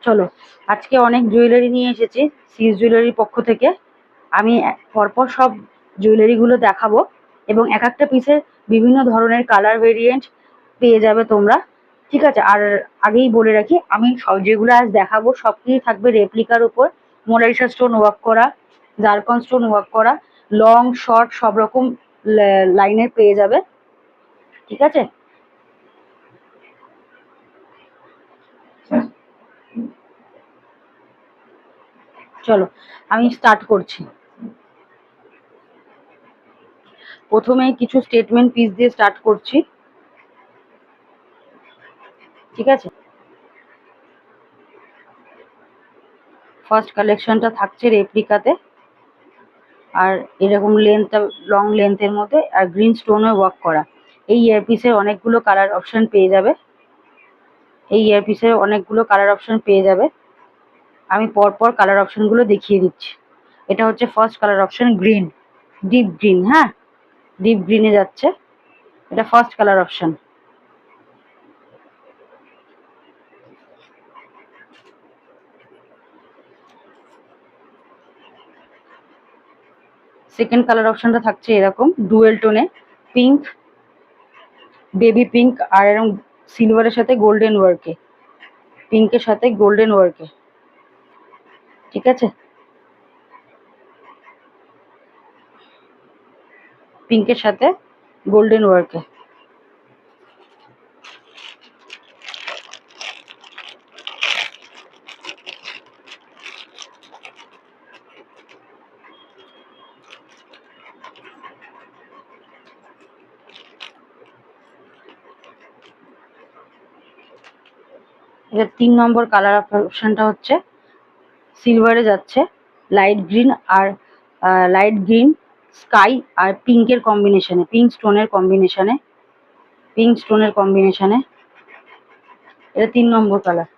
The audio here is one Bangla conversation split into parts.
চলো, আজকে অনেক জুয়েলারি নিয়ে এসেছি সিএস জুয়েলারির পক্ষ থেকে। আমি পরপর সব জুয়েলারিগুলো দেখাবো এবং এক একটা পিসের বিভিন্ন ধরনের কালার ভেরিয়েন্ট পেয়ে যাবে তোমরা। ঠিক আছে, আর আগেই বলে রাখি, আমি সব যেগুলো আজ দেখাবো সব কিছুই থাকবে রেপ্লিকার উপর, মোনালিসা স্টোন ওয়ার্ক করা, জারকন স্টোন ওয়ার্ক করা, লং শর্ট সব রকম লাইনের পেয়ে যাবে। ঠিক আছে, চলো আমি স্টার্ট করছি। প্রথমে কিছু স্টেটমেন্ট পিস দিয়ে স্টার্ট করছি। ঠিক আছে, ফার্স্ট কালেকশনটা থাকছে রেপ্লিকাতে, আর এরকম লেন্থটা লং লেন্থের মধ্যে, আর গ্রিন স্টোনে ওয়ার্ক করা। এই ইয়ারপিসের অনেকগুলো কালার অপশন পেয়ে যাবে। আমি পরপর কালার অপশনগুলো দেখিয়ে দিচ্ছি। এটা হচ্ছে first colour option green, deep green. হ্যাঁ, ডিপ গ্রিনে যাচ্ছে, এটা first colour option. Second colour অপশনটা থাকছে এরকম ডুয়েল টোনে, পিঙ্ক, বেবি পিঙ্ক, আর এরকম সিলভারের সাথে গোল্ডেন ওয়ার্কে, পিঙ্কের সাথে গোল্ডেন ওয়ার্কে। ঠিক আছে, পিঙ্কের সাথে গোল্ডেন ওয়ার্কে। এটা 3 নম্বর কালার অপশনটা হচ্ছে সিলভারে যাচ্ছে, লাইট গ্রিন আর লাইট গ্রিন, স্কাই আর পিঙ্কের কম্বিনেশনে, পিঙ্ক স্টোনের কম্বিনেশনে। এটা 3 নম্বর কালার।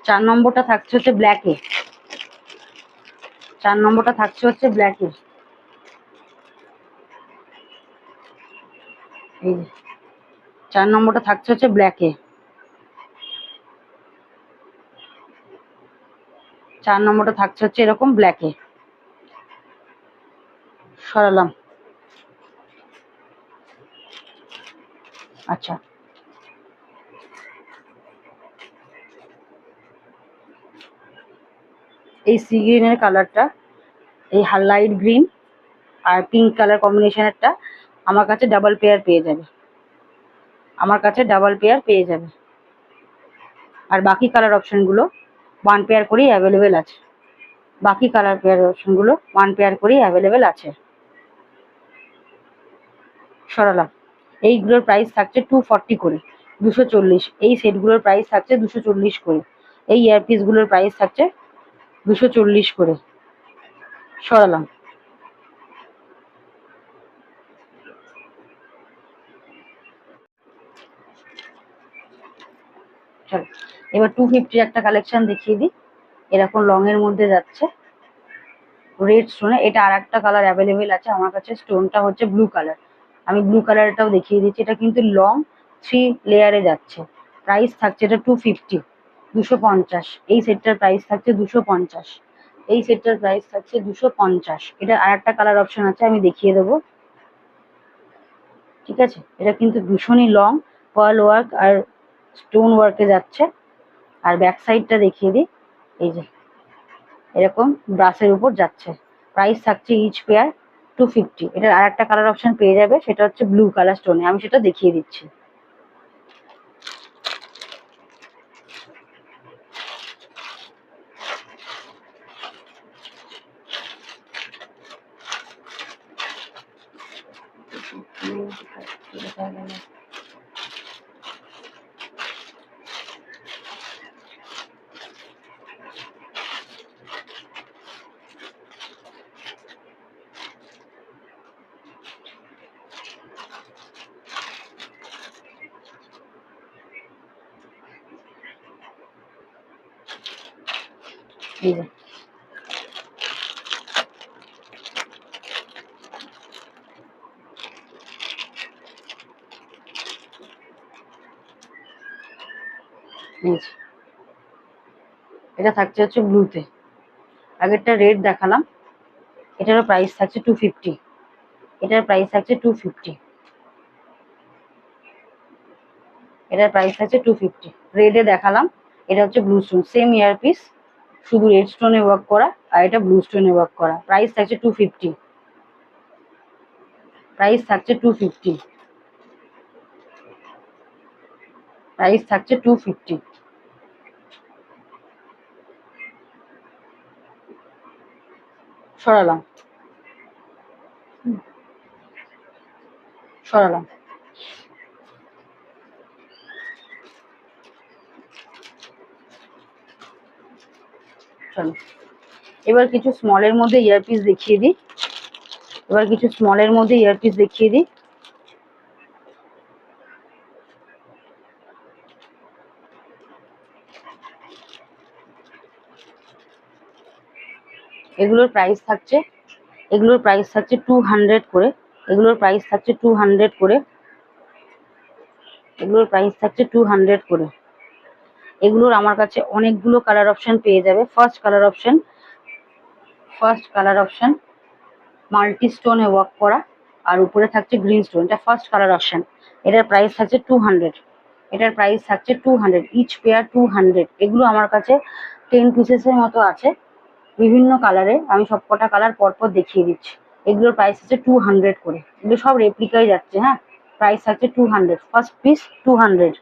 4 নম্বরটা থাকছে হচ্ছে ব্ল্যাকে, 4 নম্বরটা থাকছে হচ্ছে ব্ল্যাকে। এই যে 4 নম্বরটা থাকছে হচ্ছে ব্ল্যাকে, 4 নম্বরটা থাকছে হচ্ছে এরকম ব্ল্যাকে। সরালাম। আচ্ছা, এই সি গ্রিনের কালারটা, এই লাইট গ্রিন আর পিঙ্ক কালার কম্বিনেশনেরটা আমার কাছে ডাবল পেয়ার পেয়ে যাবে, আর বাকি কালার অপশনগুলো 1 পেয়ার করেই অ্যাভেলেবেল আছে। সরালাম। এইগুলোর প্রাইস থাকছে 240 করে, 240। এই সেটগুলোর প্রাইস থাকছে 240 করে, এই ইয়ারপিসগুলোর প্রাইস থাকছে 240 করে। সরালাম। চলো, এবার 250 একটা কালেকশন দেখিয়ে দিই। এরকম লং এর মধ্যে যাচ্ছে রেড স্টোনে, এটা আর একটা কালার অ্যাভেলেবেল আছে আমার কাছে, স্টোনটা হচ্ছে ব্লু কালার। আমি ব্লু কালারটাও দেখিয়ে দিচ্ছি। এটা কিন্তু লং 3 লেয়ারে যাচ্ছে, প্রাইস থাকছে এটা 250, 250। এই সেটটার প্রাইস থাকছে 250, এটা আর একটা কালার অপশন আছে, আমি দেখিয়ে দেবো। ঠিক আছে, এটা কিন্তু ভীষণই লং, পার্ল ওয়ার্ক আর স্টোন ওয়ার্কে যাচ্ছে। আর ব্যাক সাইডটা দেখিয়ে দিই, এই যে এরকম ব্রাশের উপর যাচ্ছে। প্রাইস থাকছে ইচ পেয়ার 250। এটার আর একটা কালার অপশন পেয়ে যাবে, সেটা হচ্ছে ব্লু কালার স্টোনে, আমি সেটা দেখিয়ে দিচ্ছি। এই যে এই যে, এটা থাকছে হচ্ছে ব্লুতে। আগেরটা রেড দেখালাম, এটারও প্রাইস থাকছে 250। এটার প্রাইস থাকছে 250। এটার প্রাইস থাকছে 250। রেডে দেখালাম, এটা হচ্ছে ব্লু স্টোন, সেম ইয়ারপিস, শুধু রেড স্টোনে ওয়ার্ক করা, আর এটা ব্লু স্টোনে ওয়ার্ক করা। প্রাইস থাকছে 250। প্রাইস থাকছে 250। প্রাইস থাকছে 250। সরালাম, সরালাম। চলো, এবার কিছু স্মলের মধ্যে ইয়ারপিস দেখিয়ে দিই। এগুলোর প্রাইস থাকছে 200 করে। এগুলোর প্রাইস থাকছে 200 করে। এগুলোর আমার কাছে অনেকগুলো কালার অপশন পেয়ে যাবে। ফার্স্ট কালার অপশন মাল্টি স্টোনে ওয়ার্ক করা, আর উপরে থাকছে গ্রিন স্টোন। এটা ফার্স্ট কালার অপশন। এটার প্রাইস থাকছে 200। Each pair 200। এগুলো আমার কাছে 10 পিসেসের মতো আছে, বিভিন্ন কালারে। আমি সবকটা কালার পরপর দেখিয়ে দিচ্ছি। এগুলোর প্রাইস হচ্ছে 200 করে। এগুলো সব রেপ্লিকাই যাচ্ছে। হ্যাঁ, প্রাইস থাকছে 200। First piece 200।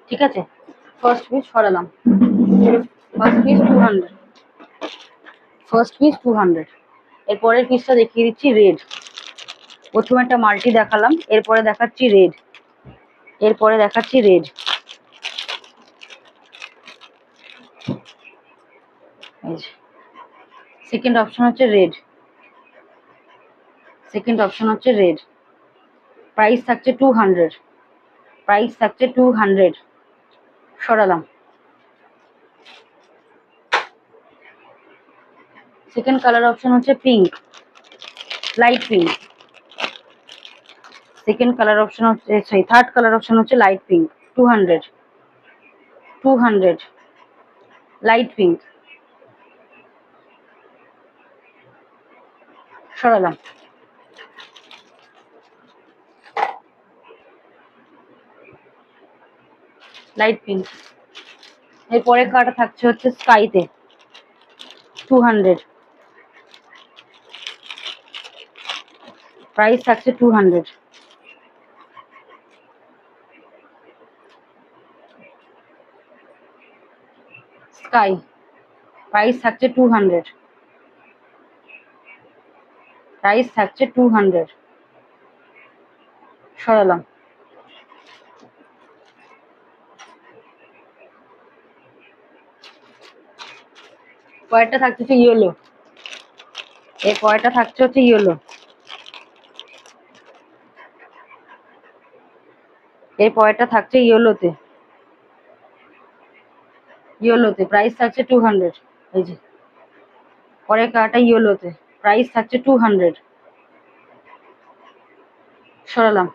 ঠিক আছে, ফার্স্ট পিস সরালাম। First piece 200। এরপরের পিসটা দেখিয়ে দিচ্ছি রেড। প্রথমে একটা মাল্টি দেখালাম, এরপরে দেখাচ্ছি রেড। এই যে, সেকেন্ড অপশন হচ্ছে রেড। প্রাইস থাকছে 200। সরালাম। সেকেন্ড কালার অপশন হচ্ছে pink, light pink. Third colour option হচ্ছে লাইট পিঙ্ক। 200। Light pink. সরালাম। Light pink. এরপরে কাটা থাকছে হচ্ছে স্কাইতে 200। প্রাইস থাকছে 200। স্কাই, প্রাইস থাকছে 200। সরালাম। পরেরটা থাকছে হচ্ছে ইয়েলো। এর পরেরটা থাকছে হচ্ছে ইয়েলো। ইয়েলোতে প্রাইস থাকছে 200। এই যে, পরের কালারটা ইয়েলোতে, প্রাইস থাকছে 200। সরালাম।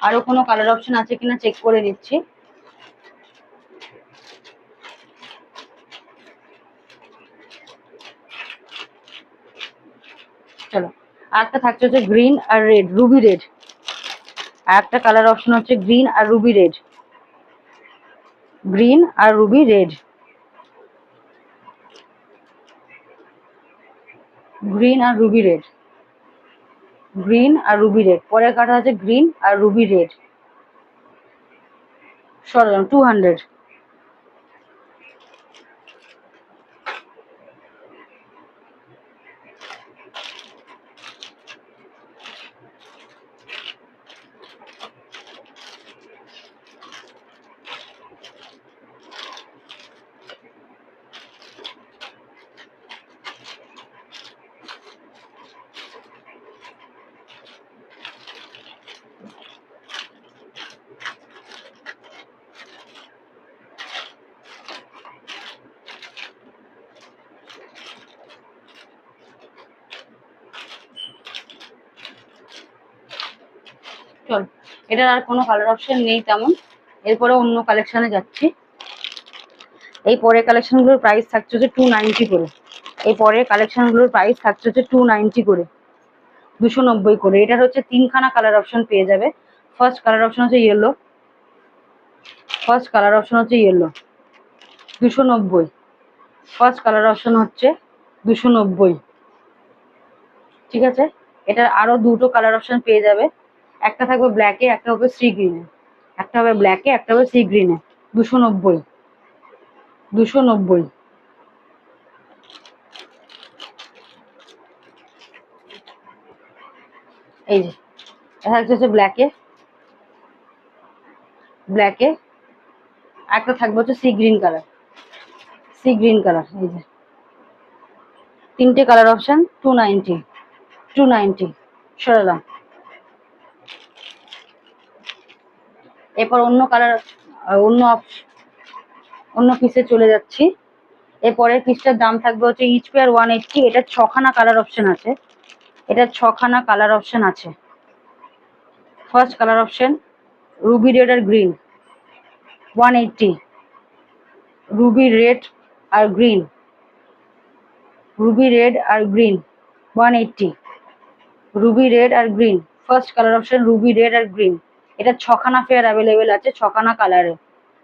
আরো কোনো কালার অপশন আছে কিনা চেক করে নিচ্ছি। চলো, আরেকটা থাকছে হচ্ছে গ্রিন আর রেড, রুবি রেড। আর একটা কালার অপশন হচ্ছে গ্রিন আর রুবি রেড। গ্রিন আর রুবি রেড। পরের কাটা আছে গ্রিন আর রুবি রেড। সরালাম। 200। চল, এটার আর কোনো কালার অপশন নেই তেমন। এরপরে অন্য কালেকশনে যাচ্ছি। এই পরের কালেকশনগুলোর প্রাইস থাকছে হচ্ছে 290 করে। এই পরের কালেকশনগুলোর প্রাইস থাকছে হচ্ছে 290 করে, 290 করে। এটার হচ্ছে 3খানা কালার অপশন পেয়ে যাবে। ফার্স্ট কালার অপশন হচ্ছে ইয়েলো, ফার্স্ট কালার অপশন হচ্ছে ইয়েলো, 290। ফার্স্ট কালার অপশন হচ্ছে 290, ঠিক আছে। এটার আরো দুটো কালার অপশন পেয়ে যাবে। একটা থাকবে ব্ল্যাকে, একটা হবে সি গ্রিনে। একটা হবে ব্ল্যাকে, একটা হবে সি গ্রিনে, 290, 290। এই যে এটা হচ্ছে ব্ল্যাকে, ব্ল্যাকে। একটা থাকবে হচ্ছে sea green colour, sea green colour. এই যে তিনটে কালার অপশন, 290, 290। সরালাম। এরপর অন্য কালার, অন্য পিসে চলে যাচ্ছি। এরপরের পিসটার দাম থাকবে হচ্ছে ইচ পেয়ার 180। এটা 6খানা কালার অপশন আছে, এটা 6খানা কালার অপশন আছে। First colour option ruby red আর গ্রিন, 180। রুবি রেড আর গ্রিন, রুবি রেড আর গ্রিন, 180। রুবি রেড আর green, first colour option ruby red আর গ্রিন। এটা 6খানা পেয়ার অ্যাভেলেবেল আছে, 6খানা কালারে।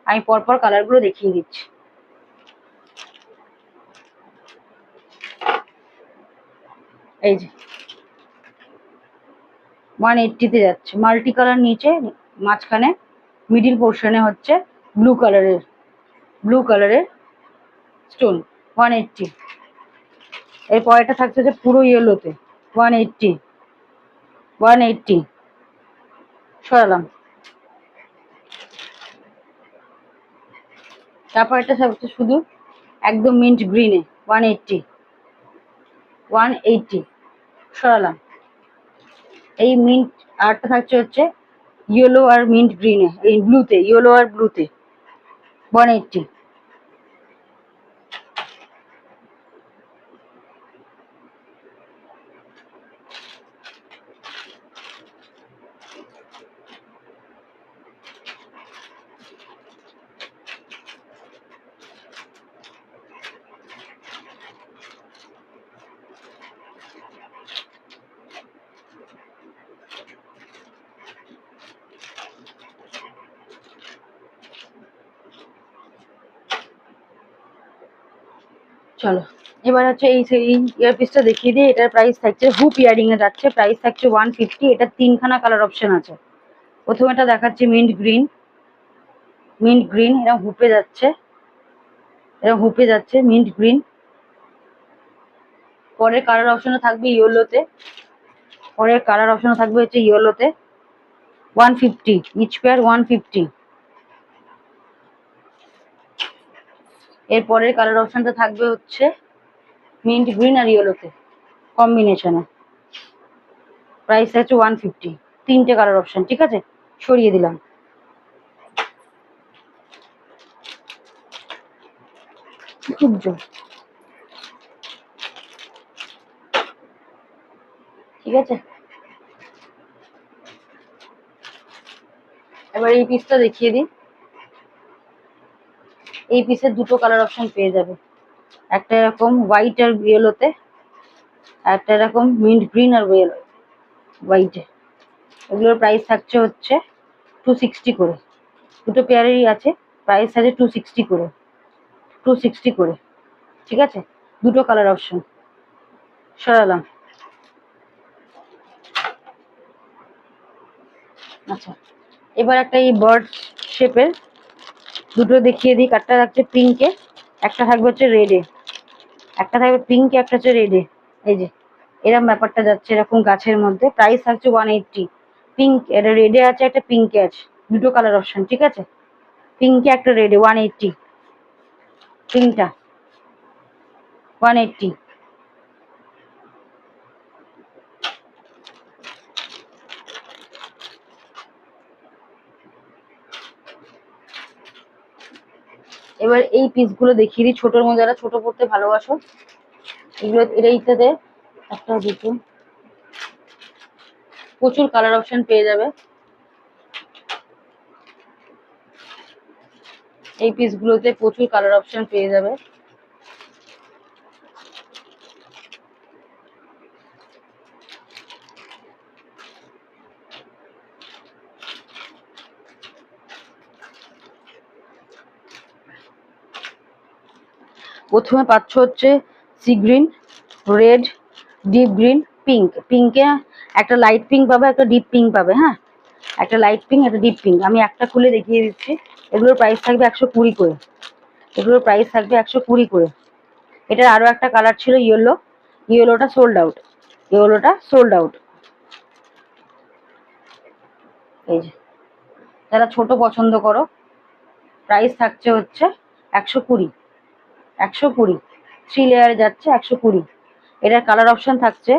আমি পরপর কালারগুলো দেখিয়ে দিচ্ছি। এই যে 180-তে যাচ্ছে, মাল্টি কালার। নিচে মাঝখানে মিডিল পোর্শনে হচ্ছে ব্লু কালারের, ব্লু কালারের স্টোন, 180। এর পরেরটা থাকছে যে পুরো ইয়েলোতে, 180, 180। সরালাম। তারপর এটা থাকছে শুধু একদম মিন্ট গ্রিনে, 180, 180। সরালাম। এই মিন্ট আরটা থাকছে হচ্ছে ইয়েলো আর মিন্ট গ্রিনে, এই ব্লুতে, ইয়েলো আর ব্লুতে, 180। চলো, এবার হচ্ছে এই ইয়ারপিসটা দেখিয়ে দিই। এটার প্রাইস থাকছে, হুপ ইয়ারিং এ যাচ্ছে, প্রাইস থাকছে 150। এটা 3খানা কালার অপশন আছে। প্রথমে এটা দেখাচ্ছি মিন্ট গ্রিন, মিন্ট গ্রিন। এরা হুপে যাচ্ছে, এরা হুপে যাচ্ছে মিন্ট গ্রিন। পরের কালার অপশনে থাকবে ইয়েলোতে, পরের কালার অপশনে থাকবে হচ্ছে ইয়েলোতে, 150। Each pair 150। এর পরের কালার অপশনটা থাকবে হচ্ছে মিন্ট গ্রিন আর ইয়েলোতে কম্বিনেশনে, প্রাইস হচ্ছে 150। তিনটে কালার অপশন, ঠিক আছে। সরিয়ে দিলাম। খুব জোর, ঠিক আছে। এবার এই পিসটা দেখিয়ে দিই। এই পিসের দুটো কালার অপশন পেয়ে যাবে। একটা এরকম হোয়াইট আর ইয়েলোতে, একটা এরকম মিন্ট গ্রিন আর হোয়াইটে। এগুলোর প্রাইস থাকছে হচ্ছে 260 করে। দুটো পেয়ারেরই আছে, প্রাইস আছে 260 করে, 260 করে, ঠিক আছে। দুটো কালার অপশন। সরালাম। আচ্ছা, এবার একটা এই বার্ড শেপের দুটো দেখিয়ে দিই। একটা থাকছে পিঙ্কে, একটা থাকবে হচ্ছে রেডে। একটা থাকবে পিঙ্কে, একটা হচ্ছে রেডে। এই যে এরকম ব্যাপারটা যাচ্ছে, এরকম গাছের মধ্যে। প্রাইস থাকছে 180। পিঙ্ক, এটা রেডে আছে, একটা পিঙ্কে আছে। দুটো কালার অপশন, ঠিক আছে। পিঙ্কে একটা রেডে, 180। পিঙ্কটা 180। এবার এই পিসগুলো দেখিয়ে দিই ছোটোর মধ্যে, যারা ছোট পড়তে ভালোবাসো। এগুলো এইটাতে একটা দুটো প্রচুর কালার অপশন পেয়ে যাবে। এই পিসগুলোতে প্রচুর কালার অপশন পেয়ে যাবে। প্রথমে পাচ্ছ হচ্ছে sea green, red, deep green, pink. পিঙ্কে একটা লাইট পিঙ্ক পাবে, একটা ডিপ পিঙ্ক পাবে। হ্যাঁ, একটা লাইট পিঙ্ক, একটা ডিপ পিঙ্ক। আমি একটা খুলে দেখিয়ে দিচ্ছি। এগুলোর প্রাইস থাকবে 120 করে। এগুলোর প্রাইস থাকবে 120 করে। এটার আরো একটা কালার ছিল ইয়েলো, ইয়েলোটা সোল্ড আউট, ইয়েলোটা সোল্ড আউট। এই যে, যারা ছোট পছন্দ করো, প্রাইস থাকছে হচ্ছে 120, 120। 3 লেয়ারে যাচ্ছে 120। এটার কালার অপশন থাকছে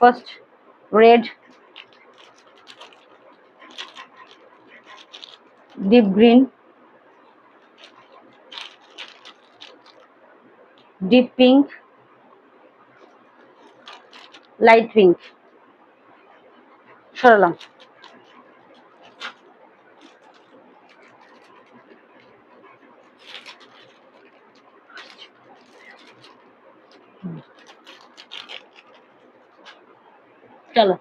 first red, deep green, deep pink, light pink. সরালাম। চলো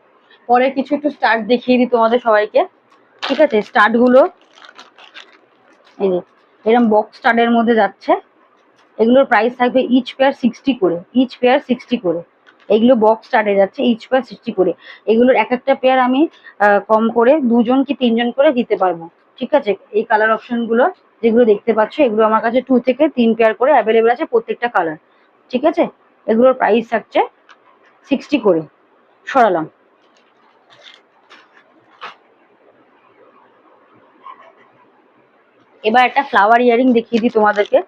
পরে কিছু একটু স্টার্ট দেখিয়ে দিই তোমাদের সবাইকে। ঠিক আছে, স্টার্ট গুলো এই যে এরকম বক্স স্টার্টের মধ্যে যাচ্ছে। এগুলোর প্রাইস থাকবে ইচ পেয়ার 60 করে, ইচ পেয়ার 60 করে। এগুলো বক্স স্টার্টে যাচ্ছে, ইচ পেয়ার 60 করে। এগুলোর এক একটা পেয়ার আমি কম করে 2 জন কি 3 জন করে দিতে পারবো। ঠিক আছে, এই কালার অপশন গুলো যেগুলো দেখতে পাচ্ছ, এগুলো আমার কাছে 2 থেকে 3 পেয়ার করে অ্যাভেলেবেল আছে, প্রত্যেকটা কালার। ঠিক আছে, এগুলোর প্রাইস থাকছে 60 করে। সরালাম। এবার একটা ফ্লাওয়ার ইয়ারিং দেখিয়ে দিই তোমাদেরকে।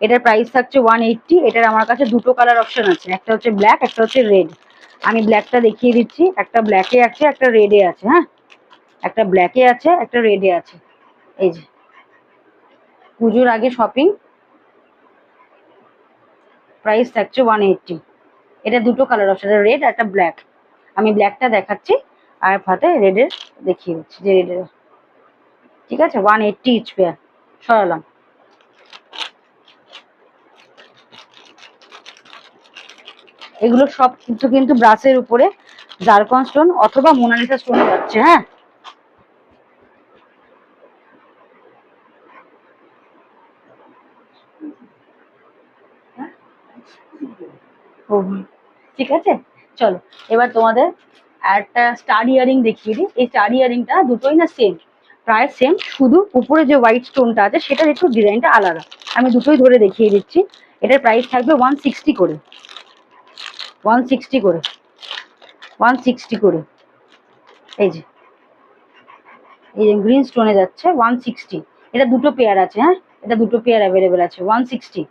এটার প্রাইস থাকছে 180। এটার আমার কাছে দুটো কালার অপশন আছে, একটা হচ্ছে ব্ল্যাক, একটা হচ্ছে রেড। আমি ব্ল্যাকটা দেখিয়ে দিচ্ছি। একটা ব্ল্যাকে আছে, একটা রেডে আছে। হ্যাঁ, একটা ব্ল্যাকে আছে, একটা রেডে আছে। এই যে, পুজোর আগে শপিং, প্রাইস থাকছে 180। এটা দুটো কালার অপশন, রেড একটা ব্ল্যাক। আমি ব্ল্যাকটা দেখাচ্ছি আর হাতে রেডের দেখিয়ে দিচ্ছি যে রেডের। ঠিক আছে, 180 ইচ পেয়ার। সরালাম। এগুলো সব কিন্তু ব্রাশের উপরে জারকন স্টোন অথবা মোনালিসা স্টোন যাচ্ছে। হ্যাঁ, ও, ঠিক আছে। চলো এবার তোমাদের একটা স্টার ইয়ারিং দেখিয়ে দিই। এই স্টার ইয়ারিংটা দুটোই না সেম, প্রায় সেম, শুধু উপরে যে হোয়াইট স্টোনটা আছে সেটার একটু ডিজাইনটা আলাদা। আমি দুটোই ধরে দেখিয়ে দিচ্ছি। এটার প্রাইস থাকবে 160 করে, 160 করে, 160 করে। এই যে, এই যে গ্রিন স্টোনে যাচ্ছে 160। এটা দুটো পেয়ার আছে। হ্যাঁ, এটা দুটো পেয়ার অ্যাভেলেবেল আছে। 160,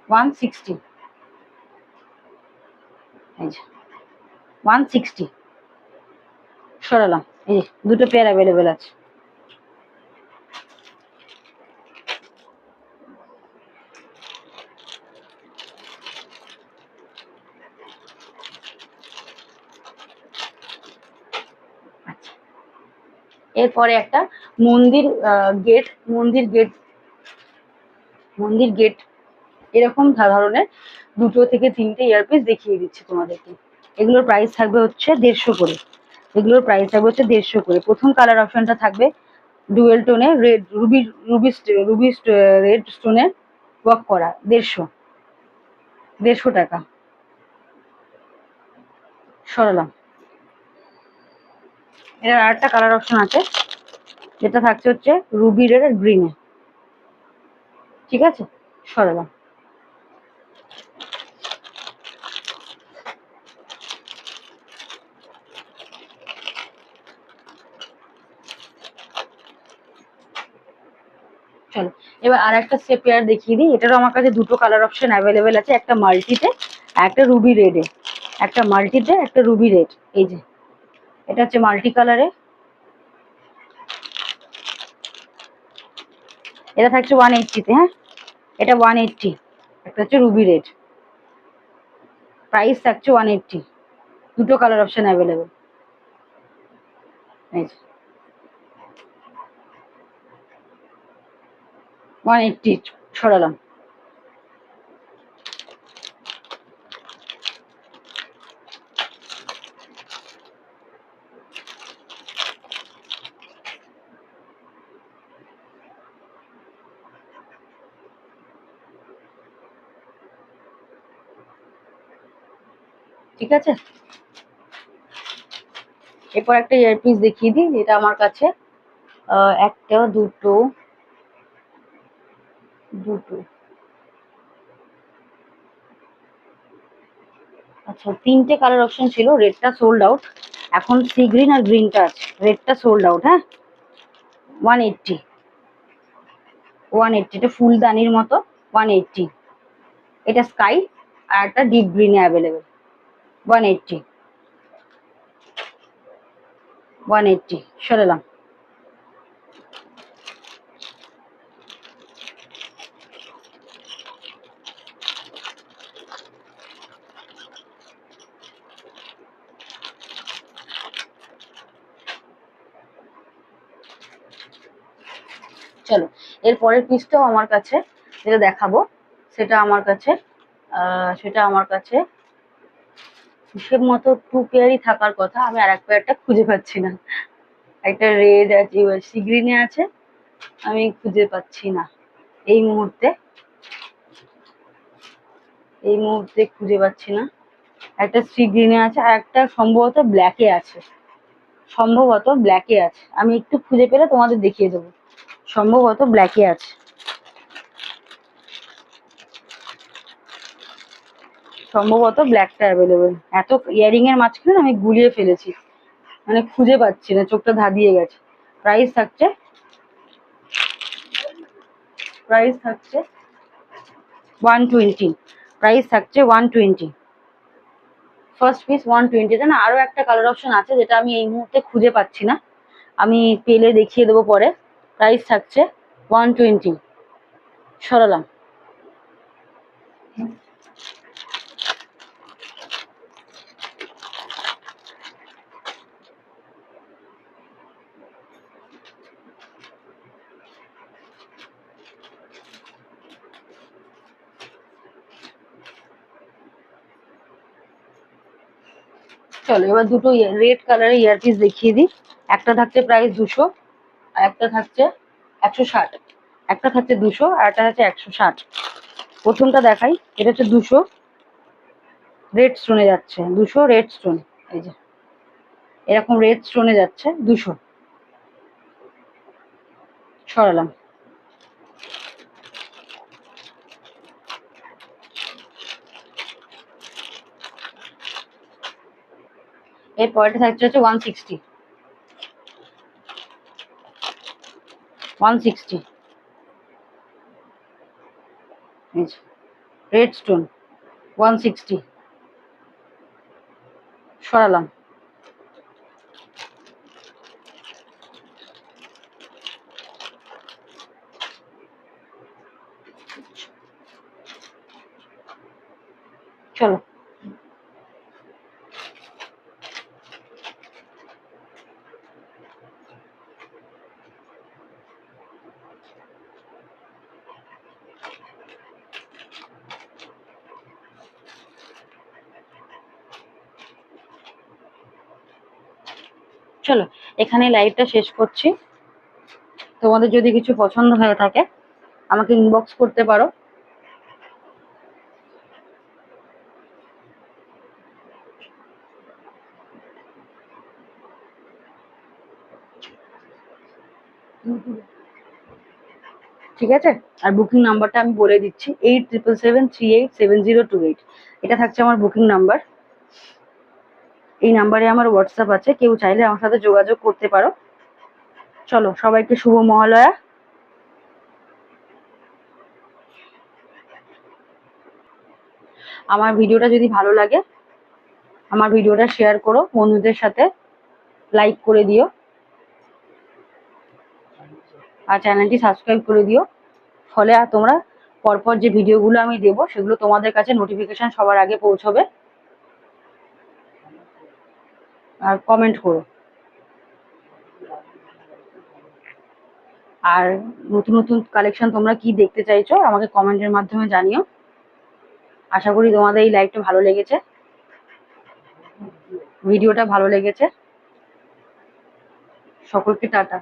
160। এই যে 160। সরালাম। এই যে দুটো পেয়ার অ্যাভেলেবেল আছে। এরপরে একটা মন্দির গেট, মন্দির গেট, মন্দির গেট এরকম ধরনের দুটো থেকে তিনটে ইয়ারপিস দেখিয়ে দিচ্ছি তোমাদেরকে। এগুলোর প্রাইস থাকবে হচ্ছে 150 করে। এগুলোর প্রাইস থাকবে হচ্ছে 150 করে। প্রথম কালার অপশনটা থাকবে ডুয়েল টোনে red, ruby, ruby, ruby red স্টোনের ওয়ার্ক করা। 150, 150 টাকা। সরালাম। এর আর একটা কালার অপশন আছে, যেটা থাকছে হচ্ছে রুবি রেড আর গ্রিনে। ঠিক আছে, সরালাম। চলো এবার আর একটা পেয়ার দেখিয়ে দিই। এটারও আমার কাছে দুটো কালার অপশন অ্যাভেলেবেল আছে, একটা মাল্টিতে আর একটা রুবি রেডে। একটা মাল্টিতে, একটা রুবি রেড। এই যে, এটা হচ্ছে মাল্টি কালারে। এটা থাকছে 180-তে। হ্যাঁ, এটা 180। একটা হচ্ছে রুবি রেড, প্রাইস থাকছে 180। দুটো কালার অপশন অ্যাভেলেবেল। এই যে, 180 সরালাম। ঠিক আছে, এরপর একটা ইয়ারপিস দেখিয়ে দিই, যেটা আমার কাছে একটা দুটো দুটো আচ্ছা, তিনটে কালার অপশন ছিল। রেডটা সোল্ড আউট, এখন সি গ্রিন আর গ্রিনটা আছে। রেডটা সোল্ড আউট। হ্যাঁ, 180 180, এটা ফুলদানির মতো। 180, এটা স্কাই আর একটা ডিপ গ্রিনে অ্যাভেলেবেল। 180 180 সরালাম। চলো, এর পরের পিসটাও আমার কাছে যেটা দেখাবো, সেটা আমার কাছে হিসেব মতো 2 পেয়ারই থাকার কথা। আমি আর এক পেয়ারটা খুঁজে পাচ্ছি না। একটা রেড আছে, সি গ্রিনে আছে, আমি খুঁজে পাচ্ছি না এই মুহূর্তে। খুঁজে পাচ্ছি না। একটা সি গ্রিনে আছে আর একটা সম্ভবত ব্ল্যাকে আছে। আমি একটু খুঁজে পেলে তোমাদের দেখিয়ে দেবো। সম্ভবত ব্ল্যাকে আছে। সম্ভবত ব্ল্যাকটা অ্যাভেলেবেল। এত ইয়ারিং এর মাঝখানে আমি গুলিয়ে ফেলেছি, মানে খুঁজে পাচ্ছি না, চোখটা ধাঁধিয়ে গেছে। প্রাইস থাকছে প্রাইস থাকছে 120। প্রাইস থাকছে 120। First piece 120। না, আরো একটা কালার অপশন আছে যেটা আমি এই মুহূর্তে খুঁজে পাচ্ছি না, আমি পেলে দেখিয়ে দেবো পরে। প্রাইস থাকছে 120 সরালাম। চলো, এবার দুটো রেড কালারের ইয়ারপিস দেখিয়ে দিই। একটা থাকছে প্রাইস 200 আর একটা থাকছে 160। একটা থাকছে 200 আর একটা থাকছে 160। প্রথমটা দেখাই, এটা হচ্ছে 200, রেড স্টোনে যাচ্ছে। 200 রেড স্টোন, এই যে এরকম রেড স্টোনে যাচ্ছে। 200 সরালাম। এর পরেরটা থাকছে হচ্ছে 160। 160 রেড স্টোন। 160 সরালাম। চলো, চলো এখানে লাইভটা শেষ করছি। তোমাদের যদি কিছু পছন্দ হয়ে থাকে আমাকে ইনবক্স করতে পারো। ঠিক আছে, আর বুকিং নাম্বারটা আমি বলে দিচ্ছি, 8777387028। এটা থাকছে আমার বুকিং নাম্বার। এই নাম্বারে আমার হোয়াটসঅ্যাপ আছে, কেউ চাইলে আমার সাথে যোগাযোগ করতে পারো। চলো, সবাইকে শুভ মহালয়া। আমার ভিডিওটা যদি ভালো লাগে আমার ভিডিওটা শেয়ার করো বন্ধুদের সাথে, লাইক করে দিও আর চ্যানেলটি সাবস্ক্রাইব করে দিও। ফলে আর তোমরা পরপর যে ভিডিওগুলো আমি দেবো সেগুলো তোমাদের কাছে নোটিফিকেশন সবার আগে পৌঁছবে। আর কমেন্ট করো। আর নতুন নতুন কালেকশন তোমরা কি দেখতে চাইছো আমাকে কমেন্টের মাধ্যমে জানিও। আশা করি তোমাদের এই লাইভটা ভালো লেগেছে, ভিডিওটা ভালো লেগেছে। সকলকে টাটা।